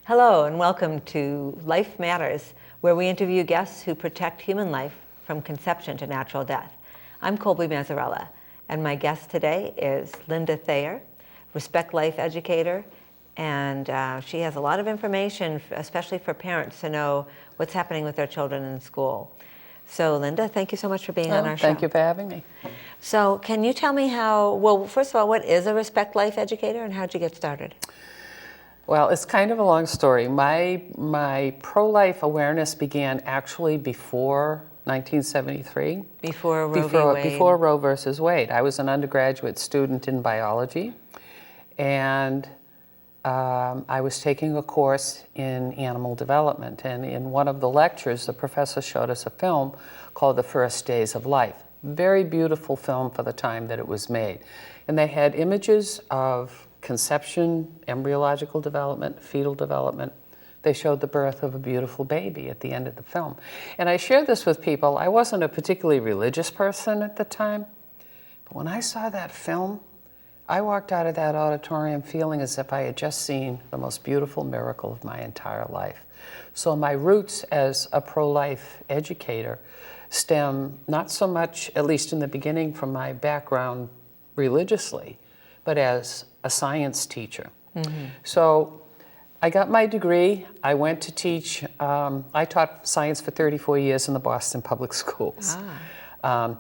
Hello and welcome to Life Matters, where we interview guests who protect human life from conception to natural death. I'm Colby Mazzarella, and my guest today is Linda Thayer, Respect Life educator, and she has a lot of information, especially for parents to know what's happening with their children in school. So Linda, thank you so much for being on our show. Thank you for having me. So can you tell me well, first of all, what is a Respect Life educator and how'd you get started? Well, it's kind of a long story. My pro-life awareness began actually before 1973. Before Roe v. Wade? Before Roe versus Wade. I was an undergraduate student in biology, and I was taking a course in animal development. And in one of the lectures, the professor showed us a film called The First Days of Life. Very beautiful film for the time that it was made. And they had images of conception, embryological development, fetal development. They showed the birth of a beautiful baby at the end of the film. And I shared this with people. I wasn't a particularly religious person at the time, but when I saw that film, I walked out of that auditorium feeling as if I had just seen the most beautiful miracle of my entire life. So my roots as a pro-life educator stem not so much, at least in the beginning, from my background religiously, but as a science teacher. Mm-hmm. So I got my degree. I went to teach. I taught science for 34 years in the Boston Public Schools.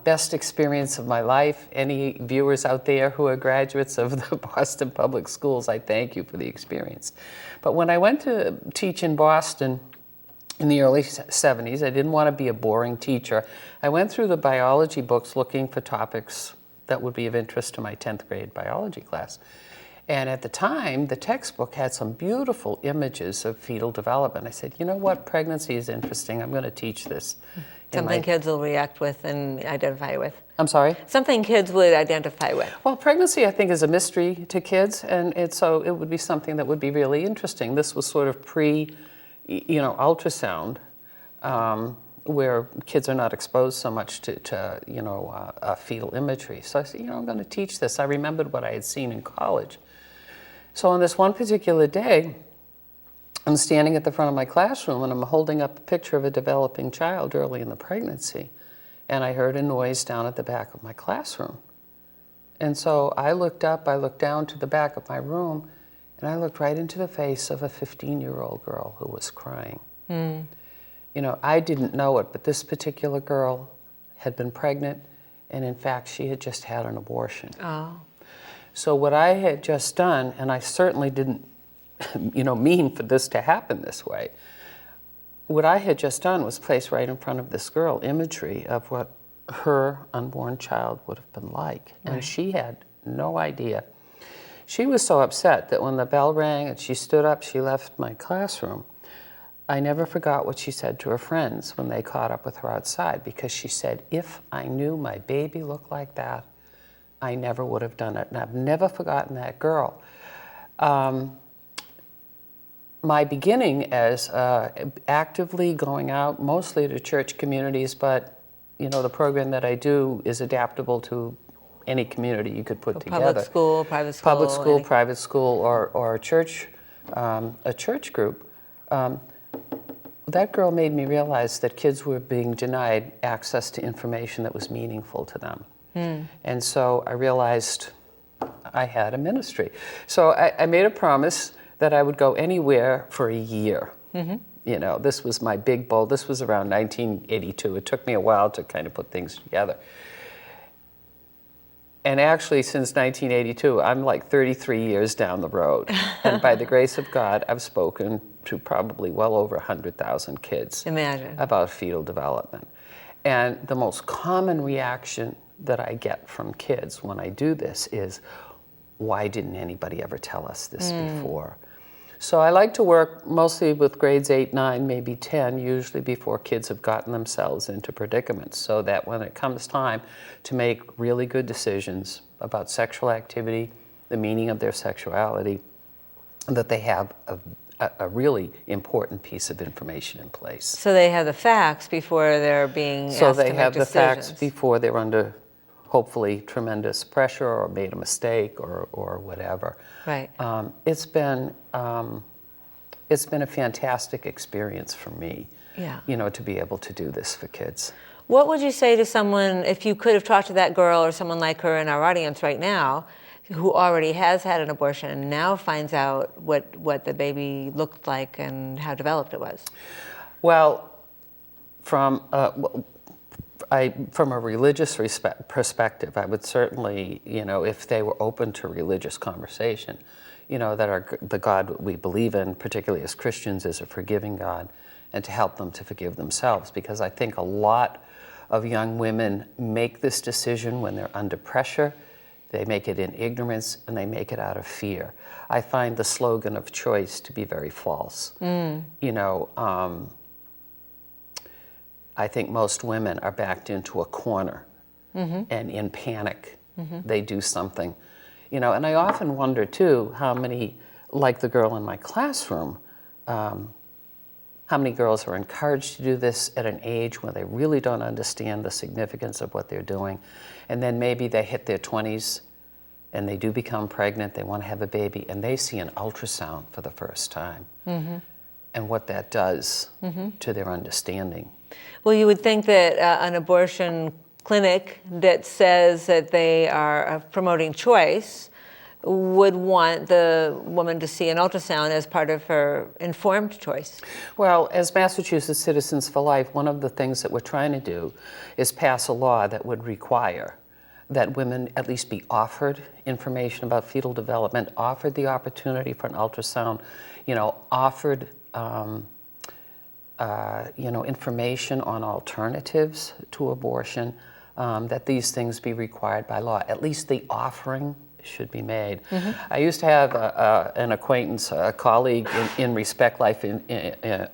Best experience of my life. Any viewers out there who are graduates of the Boston Public Schools, I thank you for the experience. But when I went to teach in Boston in the early 70s, I didn't want to be a boring teacher. I went through the biology books looking for topics that would be of interest to my 10th grade biology class. And at the time, the textbook had some beautiful images of fetal development. I said, you know what, pregnancy is interesting. I'm going to teach this. Something kids will react with and identify with. I'm sorry? Something kids would identify with. Well, pregnancy, I think, is a mystery to kids, and so it would be something that would be really interesting. This was sort of ultrasound, where kids are not exposed so much to fetal imagery. So I said, I'm going to teach this. I remembered what I had seen in college. So on this one particular day, I'm standing at the front of my classroom and I'm holding up a picture of a developing child early in the pregnancy. And I heard a noise down at the back of my classroom. And so I looked up, I looked down to the back of my room, and I looked right into the face of a 15-year-old girl who was crying. Mm. I didn't know it, but this particular girl had been pregnant, and in fact, she had just had an abortion. Oh. So what I had just done, and I certainly didn't, mean for this to happen this way, what I had just done was place right in front of this girl imagery of what her unborn child would have been like. Right. And she had no idea. She was so upset that when the bell rang and she stood up, she left my classroom. I never forgot what she said to her friends when they caught up with her outside, because she said, if I knew my baby looked like that, I never would have done it. And I've never forgotten that girl. My beginning as actively going out, mostly to church communities, but the program that I do is adaptable to any community you could put together. Public school, private school. Public school, private school, or a church group. That girl made me realize that kids were being denied access to information that was meaningful to them. Mm. And so I realized I had a ministry. So I made a promise that I would go anywhere for a year. Mm-hmm. This was my big bold. This was around 1982. It took me a while to kind of put things together. And actually, since 1982, I'm like 33 years down the road. And by the grace of God, I've spoken to probably well over 100,000 kids. Imagine. About fetal development. And the most common reaction that I get from kids when I do this is, why didn't anybody ever tell us this before? So I like to work mostly with grades 8, 9, maybe 10, usually before kids have gotten themselves into predicaments, so that when it comes time to make really good decisions about sexual activity, the meaning of their sexuality, that they have a really important piece of information in place. So they have the facts before they're being asked to make decisions. So they have the facts before they're under, hopefully, tremendous pressure or made a mistake or whatever. Right. It's been it's been a fantastic experience for me, Yeah. to be able to do this for kids. What would you say to someone, if you could have talked to that girl or someone like her in our audience right now, who already has had an abortion and now finds out what the baby looked like and how developed it was? Well, from a religious perspective, I would certainly, if they were open to religious conversation, that the God we believe in, particularly as Christians, is a forgiving God, and to help them to forgive themselves. Because I think a lot of young women make this decision when they're under pressure. They make it in ignorance, and they make it out of fear. I find the slogan of choice to be very false. I think most women are backed into a corner, and in panic, they do something. And I often wonder too, how many, like the girl in my classroom, how many girls are encouraged to do this at an age where they really don't understand the significance of what they're doing. And then maybe they hit their 20s and they do become pregnant, they want to have a baby, and they see an ultrasound for the first time. And what that does to their understanding. Well, you would think that an abortion clinic that says that they are promoting choice would want the woman to see an ultrasound as part of her informed choice. Well, as Massachusetts Citizens for Life, one of the things that we're trying to do is pass a law that would require that women at least be offered information about fetal development, offered the opportunity for an ultrasound, offered information on alternatives to abortion, that these things be required by law. At least the offering should be made. I used to have an acquaintance, a colleague in Respect Life in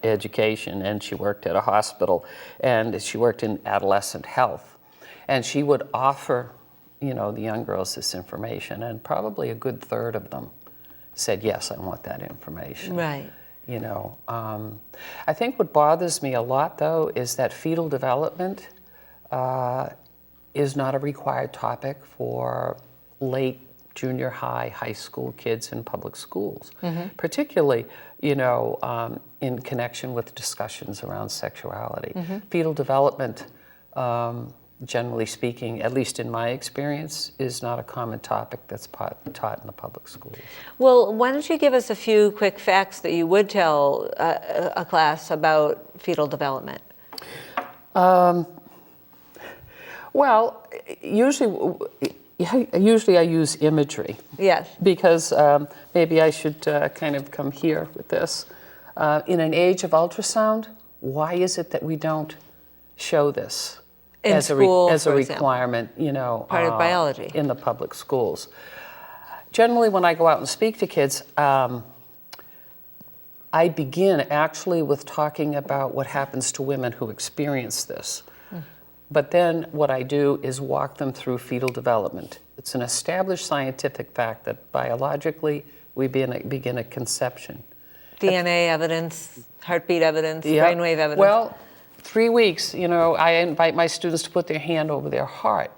Education, and she worked at a hospital, and she worked in adolescent health. And she would offer, the young girls this information, and probably a good third of them said, yes, I want that information. Right. I think what bothers me a lot, though, is that fetal development is not a required topic for late junior high school kids in public schools, particularly, in connection with discussions around sexuality. Fetal development, generally speaking, at least in my experience, is not a common topic that's taught in the public schools. Well, why don't you give us a few quick facts that you would tell a class about fetal development? Well, usually I use imagery. Yes. Because maybe I should kind of come here with this. In an age of ultrasound, why is it that we don't show this as a requirement, part of biology in the public schools? Generally, when I go out and speak to kids, I begin actually with talking about what happens to women who experience this. But then what I do is walk them through fetal development. It's an established scientific fact that biologically we begin at conception. DNA evidence, heartbeat evidence, brainwave evidence. Well, 3 weeks, I invite my students to put their hand over their heart.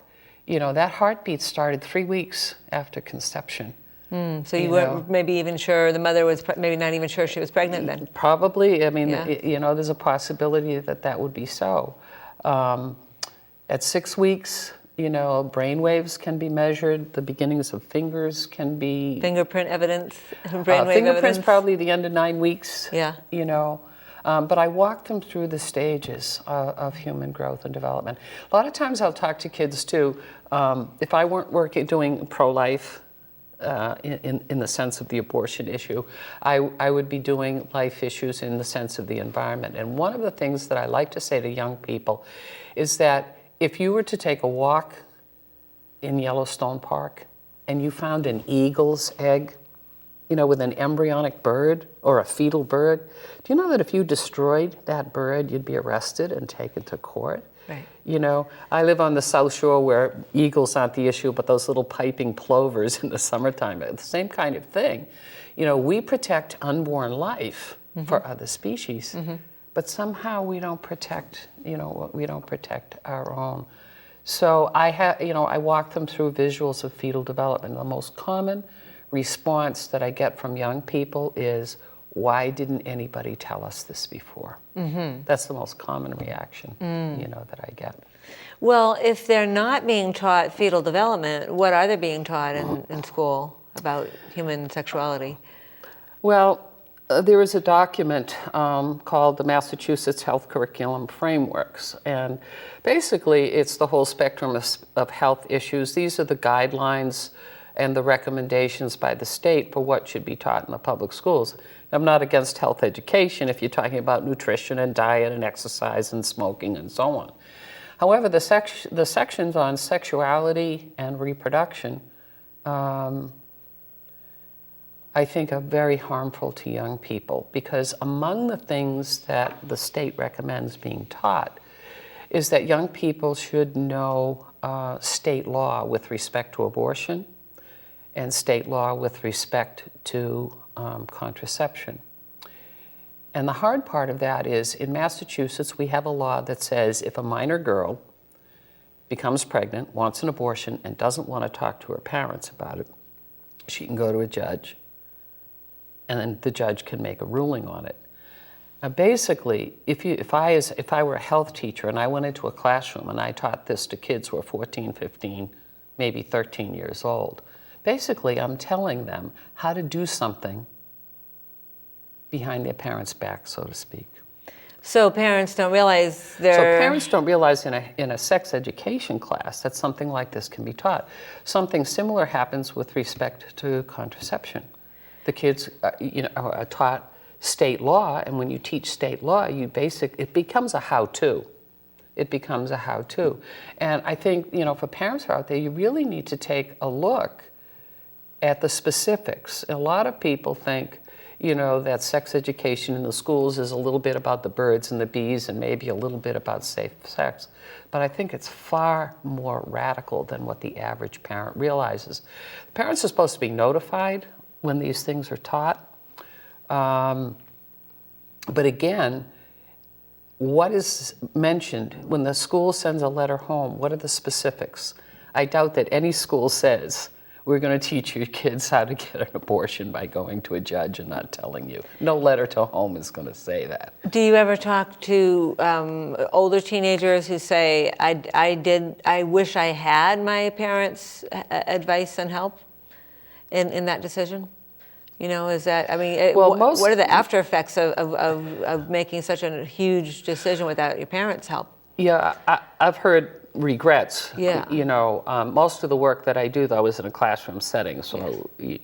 That heartbeat started 3 weeks after conception. So you weren't maybe even sure, the mother was maybe not even sure she was pregnant then? Probably. I mean, there's a possibility that would be so. At 6 weeks, brain waves can be measured. The beginnings of fingers can be... Fingerprint evidence, brainwave fingerprints evidence? Probably the end of 9 weeks. Yeah. But I walk them through the stages of human growth and development. A lot of times I'll talk to kids too. If I weren't doing pro-life in the sense of the abortion issue, I would be doing life issues in the sense of the environment. And one of the things that I like to say to young people is that if you were to take a walk in Yellowstone Park and you found an eagle's egg, with an embryonic bird or a fetal bird, do you know that if you destroyed that bird, you'd be arrested and taken to court? Right. I live on the South Shore where eagles aren't the issue, but those little piping plovers in the summertime, the same kind of thing. We protect unborn life for other species, but somehow we don't protect, our own. So I walk them through visuals of fetal development. The most common response that I get from young people is, why didn't anybody tell us this before? That's the most common reaction, that I get. Well, if they're not being taught fetal development, what are they being taught in school about human sexuality? Well, there is a document called the Massachusetts Health Curriculum Frameworks, and basically it's the whole spectrum of health issues. These are the guidelines and the recommendations by the state for what should be taught in the public schools. I'm not against health education if you're talking about nutrition and diet and exercise and smoking and so on. However, the sections on sexuality and reproduction I think are very harmful to young people, because among the things that the state recommends being taught is that young people should know state law with respect to abortion and state law with respect to contraception. And the hard part of that is, in Massachusetts, we have a law that says if a minor girl becomes pregnant, wants an abortion, and doesn't want to talk to her parents about it, she can go to a judge, and then the judge can make a ruling on it. Now, basically, if I were a health teacher and I went into a classroom and I taught this to kids who are 14, 15, maybe 13 years old, basically I'm telling them how to do something behind their parents' back, so to speak. So parents don't realize So parents don't realize in a sex education class that something like this can be taught. Something similar happens with respect to contraception. The kids are taught state law, and when you teach state law, it becomes a how-to. It becomes a how-to. And I think, for parents who are out there, you really need to take a look at the specifics. A lot of people think, that sex education in the schools is a little bit about the birds and the bees and maybe a little bit about safe sex. But I think it's far more radical than what the average parent realizes. Parents are supposed to be notified when these things are taught. But again, what is mentioned when the school sends a letter home? What are the specifics? I doubt that any school says, we're going to teach your kids how to get an abortion by going to a judge and not telling you. No letter to home is going to say that. Do you ever talk to older teenagers who say, I wish I had my parents' advice and help in that decision? Is that, what are the after effects of making such a huge decision without your parents' help? Yeah, I've heard regrets. Yeah. Most of the work that I do, though, is in a classroom setting. So, yes.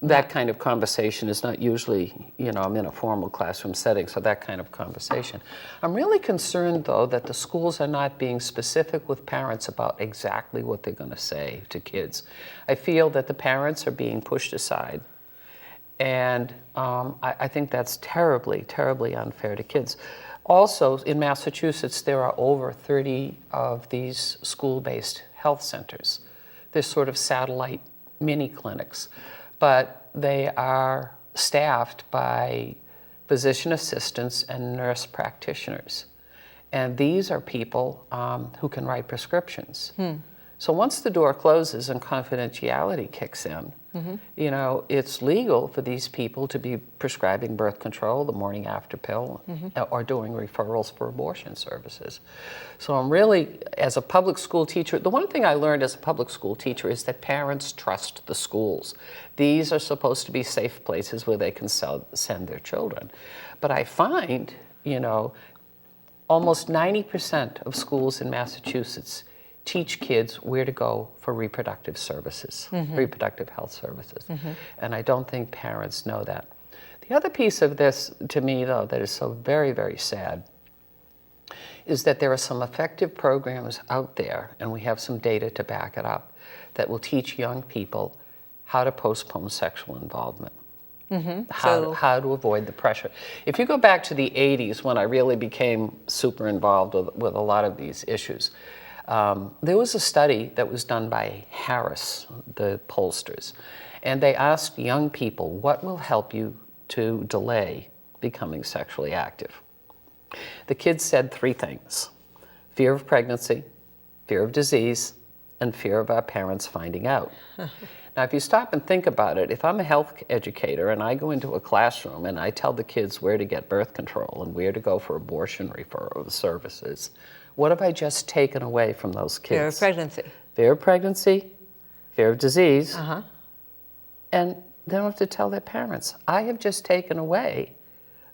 That kind of conversation is not usually, I'm in a formal classroom setting, so that kind of conversation. I'm really concerned, though, that the schools are not being specific with parents about exactly what they're going to say to kids. I feel that the parents are being pushed aside. And I think that's terribly, terribly unfair to kids. Also, in Massachusetts, there are over 30 of these school-based health centers. They're sort of satellite mini clinics, but they are staffed by physician assistants and nurse practitioners. And these are people who can write prescriptions. So once the door closes and confidentiality kicks in, it's legal for these people to be prescribing birth control, the morning after pill, or doing referrals for abortion services. So I'm really, as a public school teacher, the one thing I learned as a public school teacher is that parents trust the schools. These are supposed to be safe places where they can send their children. But I find, almost 90% of schools in Massachusetts teach kids where to go for reproductive services, reproductive health services. And I don't think parents know that. The other piece of this, to me, though, that is so very, very sad, is that there are some effective programs out there, and we have some data to back it up, that will teach young people how to postpone sexual involvement. How to avoid the pressure. If you go back to the 80s, when I really became super involved with a lot of these issues, there was a study that was done by Harris, the pollsters, and they asked young people, what will help you to delay becoming sexually active? The kids said 3 things: fear of pregnancy, fear of disease, and fear of our parents finding out. Now, if you stop and think about it, if I'm a health educator and I go into a classroom and I tell the kids where to get birth control and where to go for abortion referral services, what have I just taken away from those kids? Fear of pregnancy. Fear of pregnancy, fear of disease, Uh-huh. and they don't have to tell their parents. I have just taken away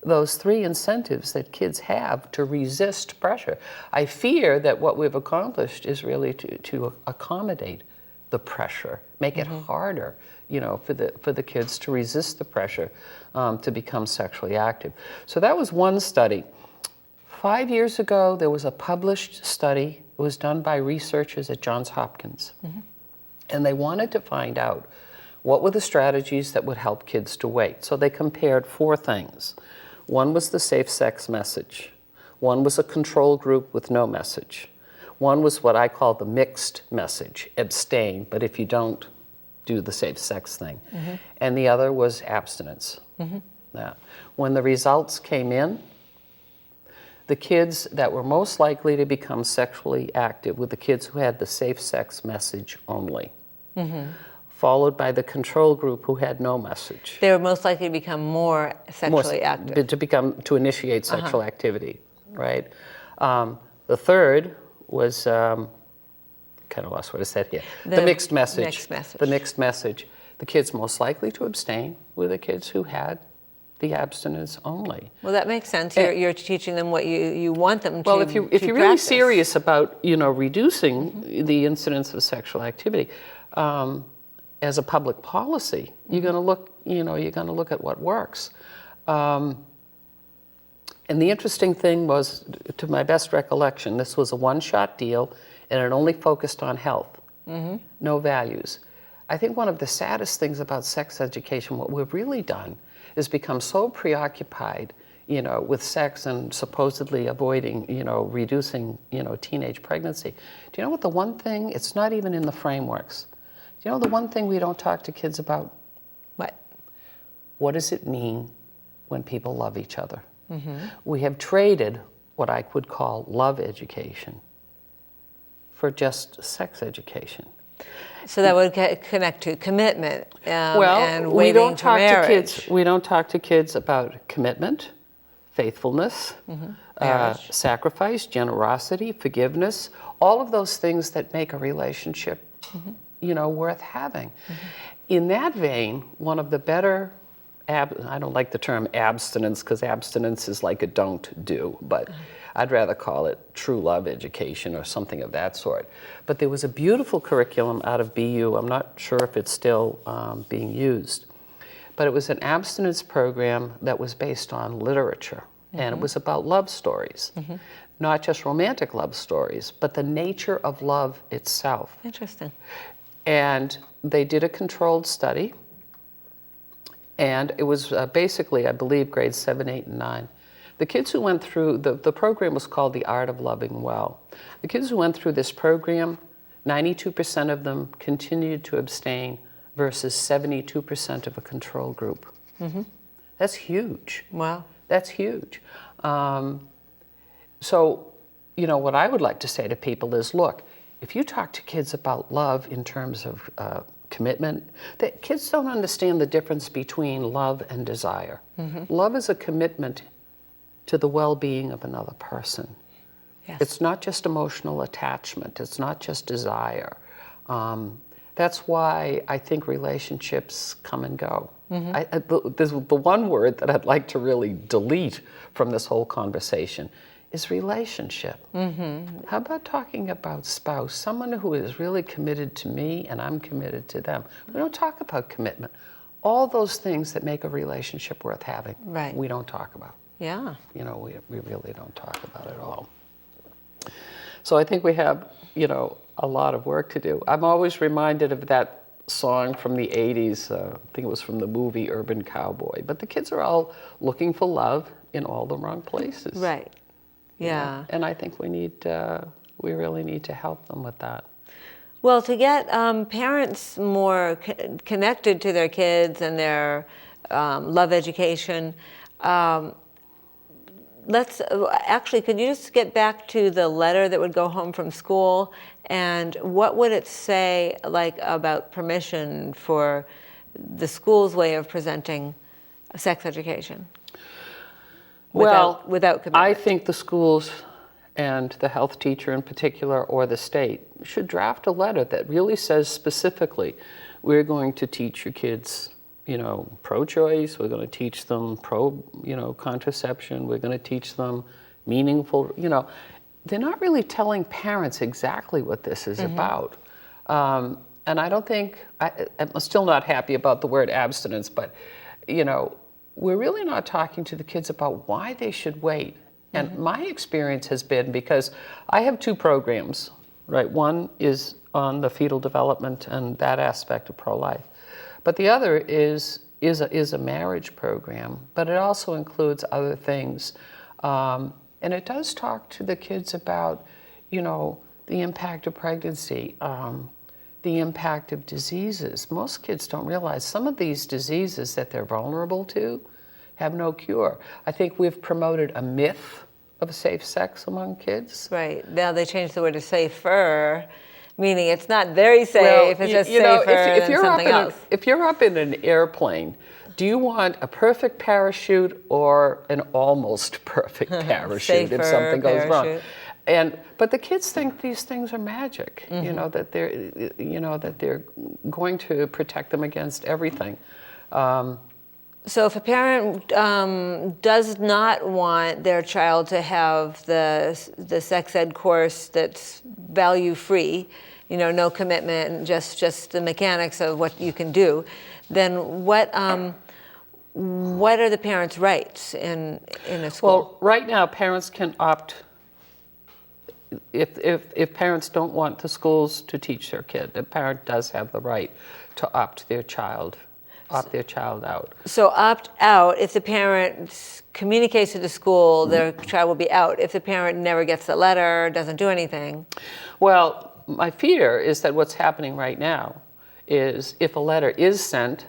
those 3 incentives that kids have to resist pressure. I fear that what we've accomplished is really to accommodate the pressure, make it harder, for the kids to resist the pressure to become sexually active. So that was one study. 5 years ago, there was a published study. It was done by researchers at Johns Hopkins. And they wanted to find out what were the strategies that would help kids to wait. So they compared 4 things. One was the safe sex message. One was a control group with no message. One was what I call the mixed message, abstain, but if you don't, do the safe sex thing. And the other was abstinence. Now, when the results came in, the kids that were most likely to become sexually active were the kids who had the safe sex message only, followed by the control group who had no message. They were most likely to become more sexually active. To initiate sexual activity, right? The third was, kind of lost what I said here. The mixed message. Mixed message. The mixed message. The kids most likely to abstain were the kids who had the abstinence only. Well, that makes sense. You're teaching them what you want them to. Well, if you're really practice. serious about reducing the incidence of sexual activity, as a public policy, you're going to look at what works. And the interesting thing was, to my best recollection, this was a one-shot deal, and it only focused on health, no values. I think one of the saddest things about sex education, what we've really done, is become so preoccupied, with sex and supposedly avoiding, reducing, teenage pregnancy. Do you know what the one thing? It's not even in the frameworks. Do you know the one thing we don't talk to kids about? What? What does it mean when people love each other? We have traded what I would call love education for just sex education. So that would connect to commitment and we waiting don't to talk marriage. to kids. We don't talk to kids about commitment, faithfulness, sacrifice, generosity, forgiveness, all of those things that make a relationship, worth having. In that vein, one of the better, I don't like the term abstinence because abstinence is like a don't do, but I'd rather call it true love education or something of that sort. But there was a beautiful curriculum out of BU. I'm not sure if it's still being used, but it was an abstinence program that was based on literature, and it was about love stories, not just romantic love stories, but the nature of love itself. Interesting. And they did a controlled study, and it was basically, I believe, grades 7, 8, and 9. The kids who went through, the program was called The Art of Loving Well. The kids who went through this program, 92% of them continued to abstain versus 72% of a control group. That's huge. Wow. That's huge. So, what I would like to say to people is, look, if you talk to kids about love in terms of commitment, that kids don't understand the difference between love and desire. Love is a commitment to the well-being of another person. Yes. It's not just emotional attachment. It's not just desire. That's why I think relationships come and go. There's the one word that I'd like to really delete from this whole conversation is relationship. How about talking about spouse? Someone who is really committed to me and I'm committed to them. We don't talk about commitment. All those things that make a relationship worth having, Right. we don't talk about. Yeah. We really don't talk about it at all. So I think we have, a lot of work to do. I'm always reminded of that song from the 80s, I think it was from the movie Urban Cowboy, but the kids are all looking for love in all the wrong places. Right. Yeah. And I think we really need to help them with that. Well, to get parents more connected to their kids and their love education, could you just get back to the letter that would go home from school And what would it say, like, about permission for the school's way of presenting sex education without commitment? I think the schools and the health teacher in particular, or the state, should draft a letter that really says specifically, we're going to teach your kids, pro-choice, we're going to teach them contraception, we're going to teach them meaningful, they're not really telling parents exactly what this is about. And I don't think, I'm still not happy about the word abstinence, but, we're really not talking to the kids about why they should wait. And my experience has been, because I have 2 programs, right? One is on the fetal development and that aspect of pro-life. But the other is a marriage program, but it also includes other things. And it does talk to the kids about, the impact of pregnancy, the impact of diseases. Most kids don't realize some of these diseases that they're vulnerable to have no cure. I think we've promoted a myth of safe sex among kids. Right. Now they changed the word to safer, meaning it's not very safe, it's just safer than something else. If you're up in an airplane, do you want a perfect parachute or an almost perfect parachute if something goes wrong? But the kids think these things are magic, that they're going to protect them against everything. So if a parent does not want their child to have the sex ed course that's value-free, no commitment, just the mechanics of what you can do, then what are the parents' rights in a school? Well, right now parents can opt. If parents don't want the schools to teach their kid, the parent does have the right to opt their child out. So opt out. If the parent communicates to the school, their child will be out. If the parent never gets the letter, doesn't do anything. Well, my fear is that what's happening right now is, if a letter is sent,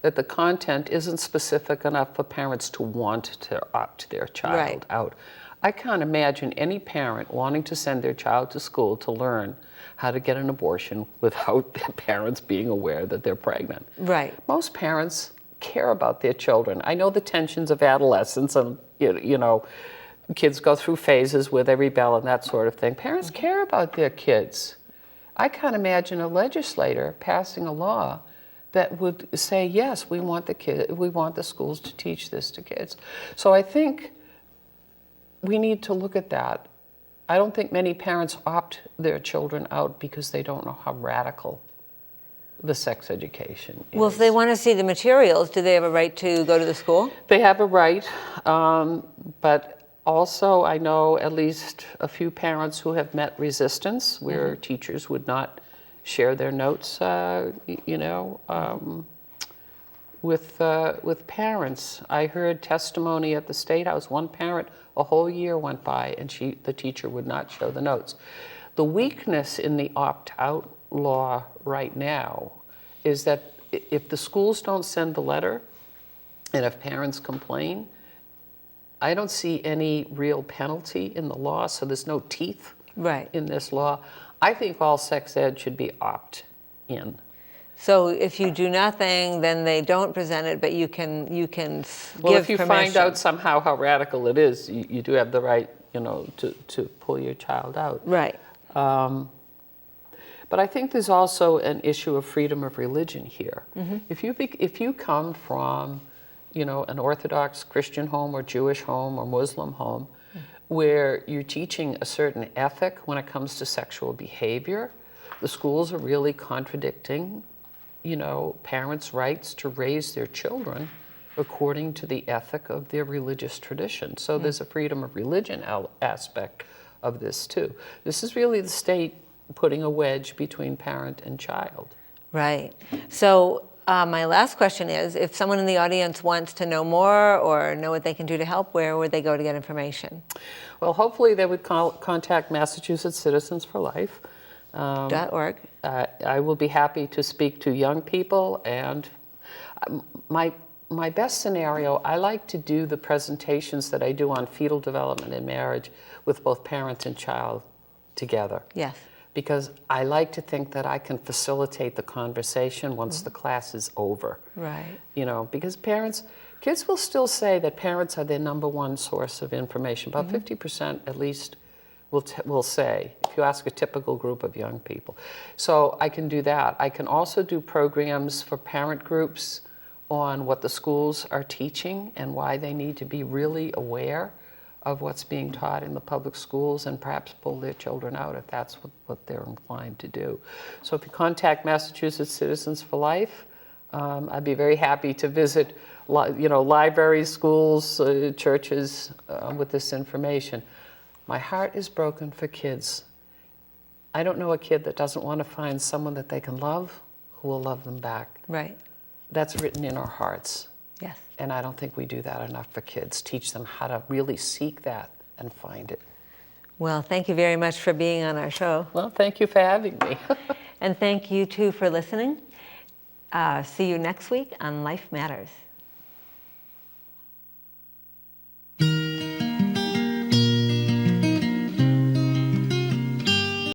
that the content isn't specific enough for parents to want to opt their child out. I can't imagine any parent wanting to send their child to school to learn how to get an abortion without their parents being aware that they're pregnant. Right. Most parents care about their children. I know the tensions of adolescence, and kids go through phases where they rebel and that sort of thing. Parents care about their kids. I can't imagine a legislator passing a law that would say, yes, we want the schools to teach this to kids. So I think we need to look at that. I don't think many parents opt their children out because they don't know how radical the sex education is. Well, if they want to see the materials, do they have a right to go to the school? They have a right, but also I know at least a few parents who have met resistance where teachers would not share their notes, with parents. I heard testimony at the State House. One parent, a whole year went by and the teacher would not show the notes. The weakness in the opt-out law right now is that if the schools don't send the letter and if parents complain, I don't see any real penalty in the law, so there's no teeth in this law. I think all sex ed should be opt-in. So if you do nothing, then they don't present it, but you can give Well, if you permission. find out somehow how radical it is, you do have the right, to pull your child out. Right. But I think there's also an issue of freedom of religion here. If you come from, an Orthodox Christian home or Jewish home or Muslim home, where you're teaching a certain ethic when it comes to sexual behavior, the schools are really contradicting parents' rights to raise their children according to the ethic of their religious tradition. So there's a freedom of religion aspect of this too. This is really the state putting a wedge between parent and child. Right. So my last question is, if someone in the audience wants to know more or know what they can do to help, where would they go to get information? Well, hopefully they would contact Massachusetts Citizens for Life. .org. I will be happy to speak to young people, and my best scenario, I like to do the presentations that I do on fetal development and marriage with both parent and child together. Yes. because I like to think that I can facilitate the conversation once the class is over. Right. You know, because kids will still say that parents are their number one source of information. About 50% at least will say, if you ask a typical group of young people. So I can do that. I can also do programs for parent groups on what the schools are teaching and why they need to be really aware of what's being taught in the public schools, and perhaps pull their children out if that's what they're inclined to do. So if you contact Massachusetts Citizens for Life, I'd be very happy to visit libraries, schools, churches with this information. My heart is broken for kids. I don't know a kid that doesn't want to find someone that they can love who will love them back. Right. That's written in our hearts. Yes. And I don't think we do that enough for kids. Teach them how to really seek that and find it. Well, thank you very much for being on our show. Well, thank you for having me. And thank you too for listening. See you next week on Life Matters.